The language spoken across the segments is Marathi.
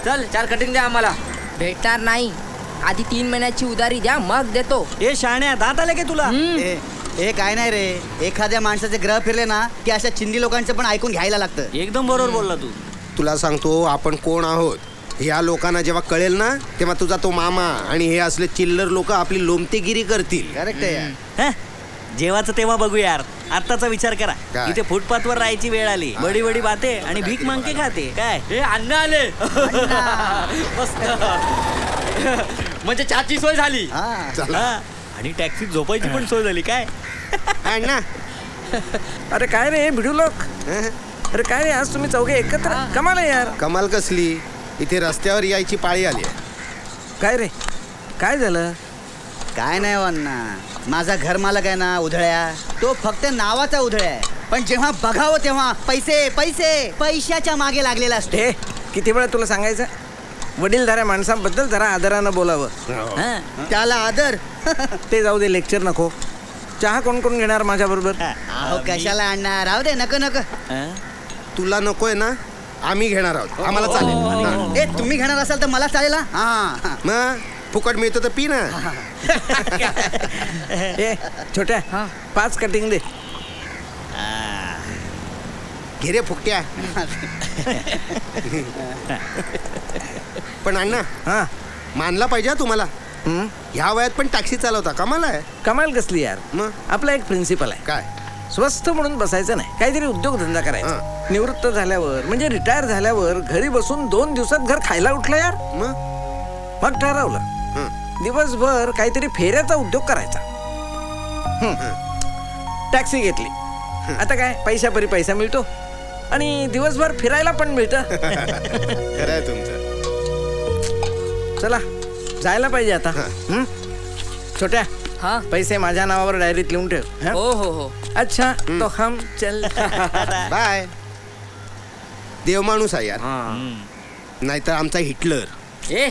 चल 4 कटिंग द्या आम्हाला. भेटणार नाही, आधी 3 महिन्याची उधारी द्या मग देतो. ए शाण्या, दात आले की तुला? हे काय नाही रे, एखाद्या माणसाचे ग्रह फिरले ना की अशा चिंदी लोकांचं पण ऐकून घ्यायला लागतं. एकदम बरोबर बोलला तू. तुला सांगतो आपण कोण आहोत. ह्या लोकांना जेव्हा कळेल ना तेव्हा तुझा तो मामा आणि हे असले चिल्लर लोक आपली लोमतेगिरी करतील. करेक्ट आहे यार. जेव्हाचं तेव्हा बघू यार. आत्ताचा विचार करा. काय? इथे फुटपाथवर राहायची वेळ आली. बडी बडी बाते आणि भीक मागके खाते. काय हे अण्णा आले. मस्त. म्हणजे चहाची सोय झाली. आणि टॅक्सीत झोपायची पण सोय झाली. काय ना अरे काय रे भिडू लोक, अरे काय रे आज तुम्ही चौघे एकत्र, कमाल आहे यार. कमाल कसली, इथे रस्त्यावर यायची पाळी आली. काय रे काय झालं? काय नाही अण्णा, माझा घर मालक आहे ना उधळ्या, तो फक्त नावाचा उधळ्या आहे, पण जेव्हा बघावं तेव्हा पैसे पैसे पैशाच्या मागे लागलेला असतो. हे किती वेळा तुला सांगायचं, वडीलधाऱ्या माणसांबद्दल जरा आदरानं बोलावं. त्याला आदर. ते जाऊ दे, लेक्चर नको. चहा कोण कोण घेणार माझ्या बरोबर? अहो कशाला आणणार, राहू दे, नको नको. तुला नकोय ना, आम्ही घेणार आहोत, आम्हाला चालेल. ए तुम्ही घेणार असाल तर मला चालेल. हा मग फुकट मिळतो तर पी ना. ए छोट्या 5 कटिंग दे. घे रे फुकट्या. पण अण्णा मानला पाहिजे तुम्हाला, ह्या वयात पण टॅक्सी चालवता, कमाल आहे. कमाल कसली यार. मग आपला एक प्रिन्सिपल आहे, काय? स्वस्थ म्हणून बसायचं नाही, काहीतरी उद्योगधंदा करायचा. निवृत्त झाल्यावर म्हणजे रिटायर झाल्यावर घरी बसून 2 दिवसात घर खायला उठलं यार. मग ठरवलं दिवसभर काहीतरी फेऱ्याचा उद्योग करायचा. टॅक्सी घेतली. आता काय पैशापरी पैसा मिळतो आणि दिवसभर फिरायला पण मिळतं. खरं आहे तुमचं. चला जायला पाहिजे आता. छोट्या पैसे माझ्या नावावर डायरीत लिहून ठेव. हो हो हो. अच्छा तो हम चल. बाय. देव माणूस आहे यार, नाहीतर आमचा हिटलर. ए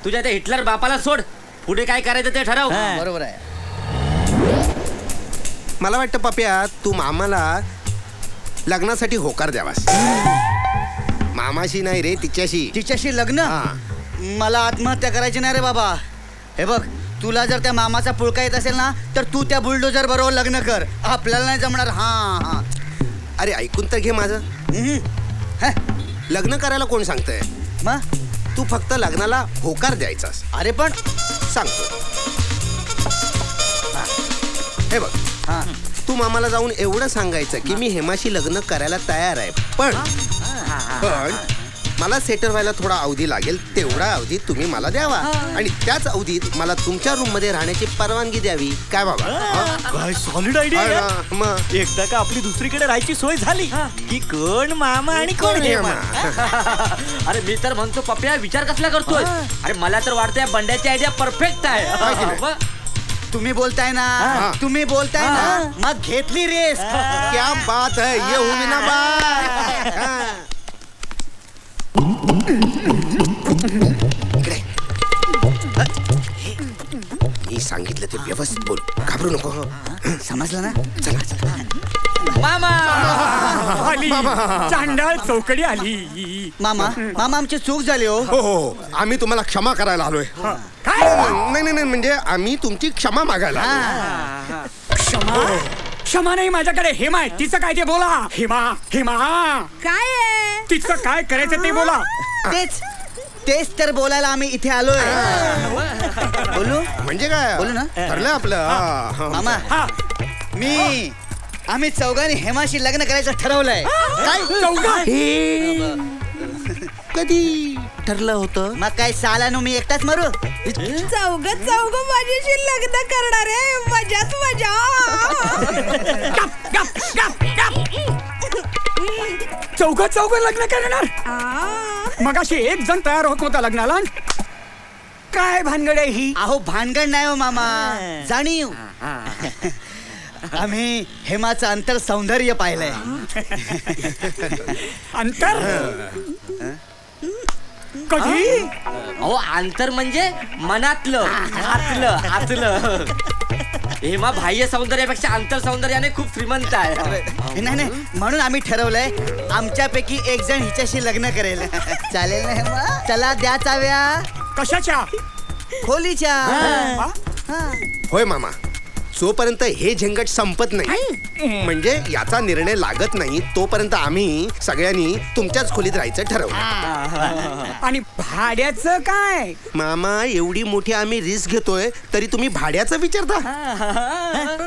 तुझ्या त्या हिटलर बापाला सोड, पुढे काय करायचं ते ठरव. बरोबर आहे. मला वाटतं पप्या तू मामाला लग्नासाठी होकार द्यावास. मामाशी नाही रे, तिच्याशी. तिच्याशी लग्न? मला आत्महत्या करायची नाही रे बाबा. हे बघ, तुला जर त्या मामाचा पुळका येत असेल ना तर तू त्या बुलडोजर बरोबर लग्न कर, आपल्याला नाही जमणार. हा अरे ऐकून तर घे माझं. लग्न करायला कोण सांगतंय? मग तू फक्त लग्नाला होकार द्यायचास. अरे पण सांगतो, हे बघ, तू मामाला जाऊन एवढं सांगायचं की मी हेमाशी लग्न करायला तयार आहे, पण मला सेटल व्हायला थोडा अवधी लागेल, तेवढा अवधी तुम्ही मला द्यावा आणि त्याच अवधीत मला तुमच्या रूम मध्ये राहण्याची परवानगी द्यावी. काय बाबा? काय सॉलिड आयडिया. मग एकदा का आपली दुसरीकडे राहायची सोय झाली की कोण मामा आणि कोण हेमा. अरे मी तर म्हणतो पप्या विचार कसला करतोय. अरे मला तर वाटतंय बंड्याची आयडिया परफेक्ट आहे. तुम्ही बोलताय ना, तुम्ही बोलताय ना, मग घेतली रेस. क्या बात है, ये हुई ना बात. मी सांगितलं ते व्यवस्थित बोल, घाबरू नको. समजलं ना? चला चला. मामा चांडाळ चौकडी आली. मामा मामा आमची चूक झाली. हो हो, आम्ही तुम्हाला क्षमा करायला आलोय. नाही नाही नाही, म्हणजे आम्ही तुमची क्षमा मागायला. क्षमा? क्षमा नाही माझ्याकडे. हेमा आहे, तिचं काय ते बोला. हेमा हेमा काय तिचं काय करायचं ते बोला. तेच तर बोलायला आम्ही इथे आलोय. बोलू म्हणजे काय? बोलू ना? ठरलं आपलं. मामा आम्ही चौघांनी हेमाशी लग्न करायचं ठरवलंय. कधी ठरलं होतं? मग काय सालानो मी एकटाच मरू? चौघ माझ्याशी लग्न करणार आहे. मजाच मजा. चौघ लग्न करणार? मगाशी एक जण तयार होत होता लग्नाला. काय भानगड आहे ही? अहो भानगड नाही हो मामा, जाणीव. आम्ही हेमाचं अंतर सौंदर्य पाहिलंय. अंतर? कधी? अहो अंतर म्हणजे मनातलं, आतलं. हेमा बाह्य सौंदर्यापेक्षा अंतर सौंदर्याने खूप श्रीमंत आहे. नाही नाही, म्हणून आम्ही ठरवलंय आमच्यापैकी एक जण हिच्याशी लग्न करेल. चालेल ना हेमा? चला द्या चाव्या कशाच्या? खोलीच्या. होय मामा, जोपर्यंत हे झंझट संपत नाही म्हणजे याचा निर्णय लागत नाही तोपर्यंत आम्ही सगळ्यांनी तुमच्याच खोलीत राहायचं ठरवलं. आणि भाड्याचं काय? मामा, एवढी मोठी आम्ही रिस्क घेतोय तरी तुम्ही भाड्याचं विचारता?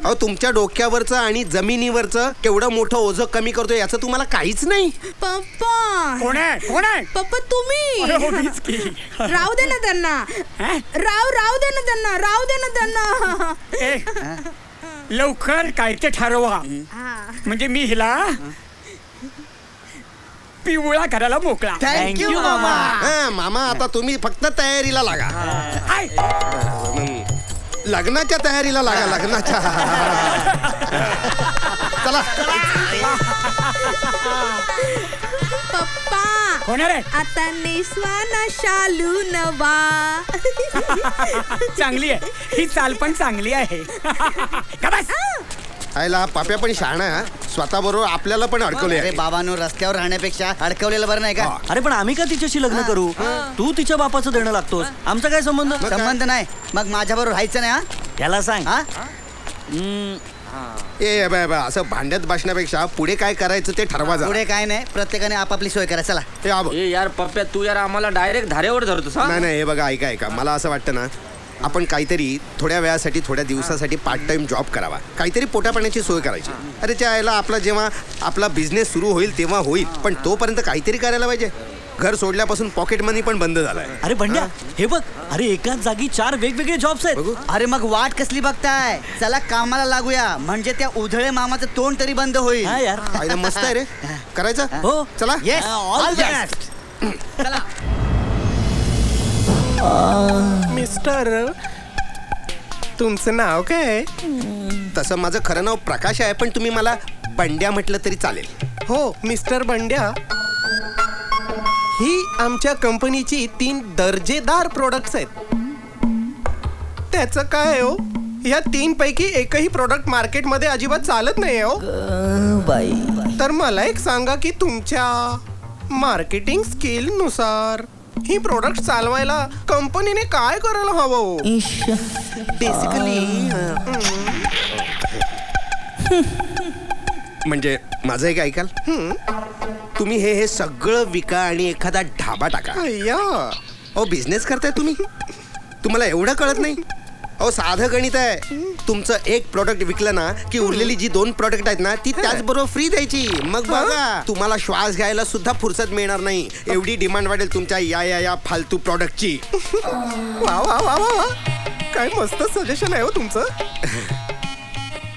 अहो, तुमच्या डोक्यावरचं आणि जमिनीवरचं केवढं मोठं ओझं कमी करतोय याचं तुम्हाला काहीच नाही. पप्पा कोण आहे? कोण आहे? पप्पा तुम्ही अरे हो, मीच की. राहू दे ना त्यांना. राहू दे ना त्यांना. राहू दे ना त्यांना. ए, लवकर काय ते ठरवा, म्हणजे मी हिला पिवळा करायला मोकळा. थँक्यू मामा. हा मामा, आता तुम्ही फक्त तयारीला लागा. आय. लग्नाच्या तयारीला लागा. लग्नाच्या. चला. पप्पा कोण रे? आता नेसवाना शालू नवा. चांगली आहे ही चाल, पण चांगली आहे. का बस? आयला पाप्या पण शहाणा आहे, स्वतः बरोबर आपल्याला पण अडकवले. अरे बाबांनो, रस्त्यावर राहण्यापेक्षा अडकवलेलं बरं नाही का? अरे पण आम्ही का तिच्याशी लग्न करू? तू तिच्या बापाचं देणं लागतोस, आमचा काय संबंध? संबंध नाही, मग माझ्या बरोबर राहायचं नाही. हा याला सांग. हा? ए बाय बाय, असं भांड्यात बसण्यापेक्षा पुढे काय करायचं ते ठरवा जा. पुढे काय नाही, प्रत्येकाने आपापली सोय करा. चला. हे आबा. ए यार पप्प्या, तू यार आम्हाला डायरेक्ट धारेवर धरतोस. नाही नाही, हे बघा, ऐका, मला असं वाटतं ना, आपण काहीतरी थोड्या वेळासाठी, थोड्या दिवसासाठी पार्ट टाइम जॉब करावा, काहीतरी पोटापाण्याची सोय करायची. अरे त्याला आपला जेव्हा आपला बिझनेस सुरू होईल तेव्हा होईल, पण तोपर्यंत काहीतरी करायला पाहिजे. घर सोडल्यापासून पॉकेट मनी पण बंद झालाय. अरे बंड्या, हे बघ, अरे एकाच जागी 4 वेगवेगळे जॉब्स आहेत. अरे मग वाट कसली बघताय? चला कामाला लागूया, म्हणजे त्या उधळे मामाचं तोंड तरी बंद होईल. हा यार. फायदा मस्त आहे रे. करायचं? हो. चला. Yes, all the best. Mister, तुमचं नाव काय? तसं माझं खरं नाव प्रकाश आहे, पण तुम्ही मला बंड्या म्हटलं तरी चालेल. हो, मिस्टर बंड्या. ही आमच्या कंपनीची 3 दर्जेदार प्रोडक्ट्स आहेत. त्याचं काय हो, या 3 पैकी एकही प्रोडक्ट मार्केटमध्ये अजिबात चालत नाही हो. तर मला एक सांगा की तुमच्या मार्केटिंग स्किल नुसार ही प्रोडक्ट चालवायला कंपनीने काय करायला हवं? बेसिकली म्हणजे माझं एक ऐकाल, तुम्ही हे सगळं विका आणि एखादा ढाबा टाका. अय्या, अहो बिझनेस करताय तुम्ही, तुम्हाला एवढं कळत नाही? अहो साधं गणित आहे. तुमचं एक प्रोडक्ट विकलं ना की उरलेली जी 2 प्रोडक्ट आहेत ना ती त्याचबरोबर फ्री द्यायची. मग बघा, तुम्हाला श्वास घ्यायला सुद्धा फुरसत मिळणार नाही, एवढी डिमांड वाढेल तुमच्या या फालतू प्रोडक्टची. वा वा वा वा, काय मस्त सजेशन आहे हो तुमचं.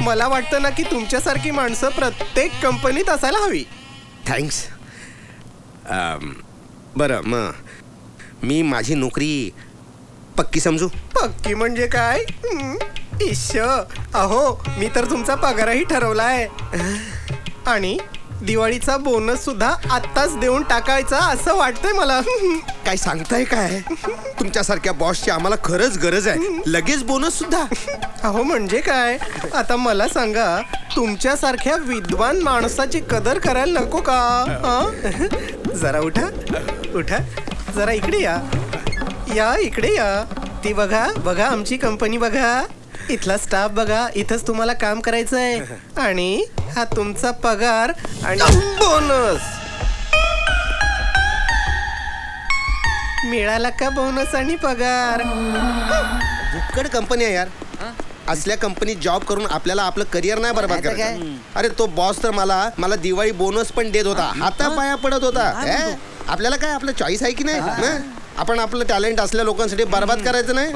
मला वाटतं ना की तुमच्यासारखी माणसं प्रत्येक कंपनीत असायला हवी. थँक्स. बरं, मग मी माझी नोकरी पक्की समजू? पक्की म्हणजे काय? इश्श, अहो मी तर तुमचा पगारही ठरवलाय आणि दिवाळीचा बोनस सुद्धा आत्ताच देऊन टाकायचा असं वाटतंय मला. काय सांगताय काय? तुमच्यासारख्या बॉसची आम्हाला खरंच गरज आहे, लगेच बोनस सुद्धा. अहो म्हणजे काय, आता मला सांगा, तुमच्यासारख्या विद्वान माणसाची कदर करायला नको का? जरा उठा उठा, जरा इकडे या इकडे या. ती बघा आमची कंपनी बघा, इथला स्टाफ बघा, इथंच तुम्हाला काम करायचंय आणि हा तुमचा पगार आणि बोनस. मिळाला का बोनस आणि पगार? भुक्कड कंपनी आहे यार. असल्या कंपनीत जॉब करून आपल्याला आपलं करिअर नाही बरबाद करायचं. अरे तो बॉस तर मला दिवाळी बोनस पण देत होता, हातापाया पडत होता. आपल्याला काय, आपलं चॉईस आहे की नाही? आपण आपलं टॅलेंट असल्या लोकांसाठी बरबाद करायचं नाही.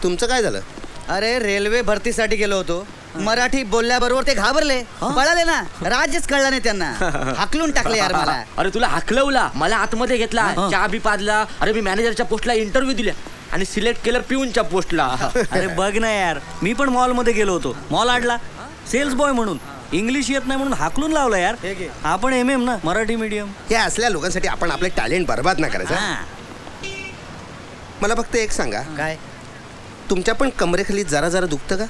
तुमचं काय झालं? अरे रेल्वे भरतीसाठी गेलो होतो, मराठी बोलल्याबरोबर ते घाबरले, पळाले ना, राज्यच कळलं नाही त्यांना, हाकलून टाकले यार मला. अरे तुला हाकलवला, मला आतमध्ये घेतला, चहा बी पाजला. अरे मी मॅनेजरच्या पोस्टला इंटरव्ह्यू दिल्या आणि सिलेक्ट केलं पिऊनच्या पोस्टला. अरे बघ ना यार, मी पण मॉल मध्ये गेलो होतो, मॉल आडला, सेल्स बॉय म्हणून. इंग्लिश येत नाही म्हणून हाकलून लावला यार. आपण MM ना, मराठी मीडियम. हे असल्या लोकांसाठी आपण आपले टॅलेंट बरबाद नाही करायचं. मला फक्त एक सांगा, काय? तुमच्या पण कमरेखाली जरा जरा दुखतं का?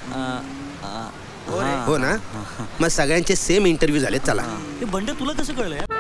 हो ना, मग सगळ्यांचे सेम इंटरव्ह्यू झाले. चला. हे बंड तुला कसं कळलं?